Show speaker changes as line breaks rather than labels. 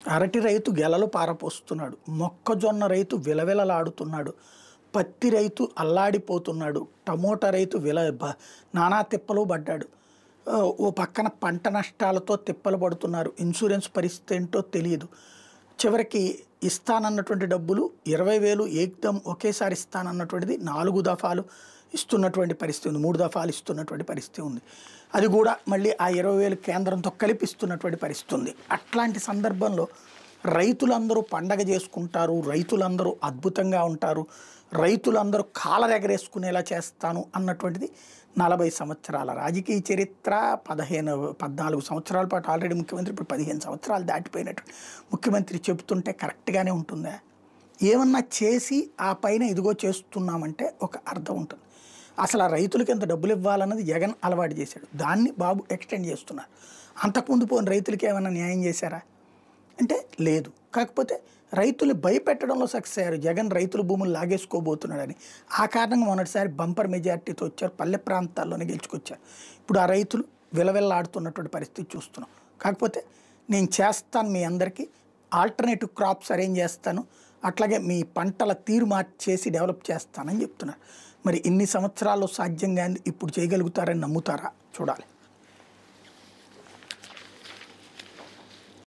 అరటి రైతు గెలలు పారపోస్తున్నాడు. మొక్కజొన్న రైతు విలవిలలాడుతున్నాడు. పత్తి రైతు అల్లాడిపోతున్నాడు. టమోటా రైతు నానా తిప్పలు పడ్డాడు. ఓ పక్కన పంట నష్టాలతో తిప్పలు పడుతున్నారు. ఇన్సూరెన్స్ పరిస్థితి ఏంటో తెలియదు. చివరికి ఇస్తానన్నటువంటి డబ్బులు 20,000 ఏకదం ఒకేసారి ఇస్తానన్నటువంటిది 4 దఫాలు ఇస్తున్నటువంటి పరిస్థితి ఉంది. 3 దఫాలు ఇస్తున్నటువంటి పరిస్థితి ఉంది. అది కూడా మళ్ళీ ఆ 20,000 కేంద్రంతో కలిపి ఇస్తున్నటువంటి పరిస్థితి ఉంది. అట్లాంటి సందర్భంలో రైతులందరూ పండగ చేసుకుంటారు. రైతులందరూ అద్భుతంగా ఉంటారు. రైతులందరూ కాలరెగరేసుకునేలా చేస్తాను అన్నటువంటిది 40 సంవత్సరాల రాజకీయ చరిత్ర. 14 సంవత్సరాల పాటు ఆల్రెడీ ముఖ్యమంత్రి, ఇప్పుడు 15 సంవత్సరాలు దాటిపోయినట్టు ముఖ్యమంత్రి చెబుతుంటే కరెక్ట్గానే ఉంటుందా? ఏమన్నా చేసి ఆ పైన ఇదిగో చేస్తున్నామంటే ఒక అర్థం ఉంటుంది. అసలు ఆ రైతులకి ఎంత డబ్బులు ఇవ్వాలన్నది జగన్ అలవాటు చేశాడు. దాన్ని బాబు ఎక్స్టెండ్ చేస్తున్నారు. అంతకుముందు పోయిన రైతులకి ఏమైనా న్యాయం చేశారా అంటే లేదు. కాకపోతే రైతులు భయపెట్టడంలో సక్సెస్ అయ్యారు. జగన్ రైతుల భూములు లాగేసుకోబోతున్నాడని. ఆ కారణంగా మొన్నటిసారి బంపర్ మెజార్టీతో వచ్చారు. పల్లె ప్రాంతాల్లోనే గెలుచుకొచ్చారు. ఇప్పుడు ఆ రైతులు విలవిల్లాడుతున్నటువంటి పరిస్థితి చూస్తున్నాం. కాకపోతే నేను చేస్తాను, మీ అందరికీ ఆల్టర్నేటివ్ క్రాప్స్ అరేంజ్ చేస్తాను, అట్లాగే మీ పంటల తీరు మార్చేసి డెవలప్ చేస్తానని చెప్తున్నారు. మరి ఇన్ని సంవత్సరాల్లో సాధ్యంగా ఇప్పుడు చేయగలుగుతారని నమ్ముతారా? చూడాలి.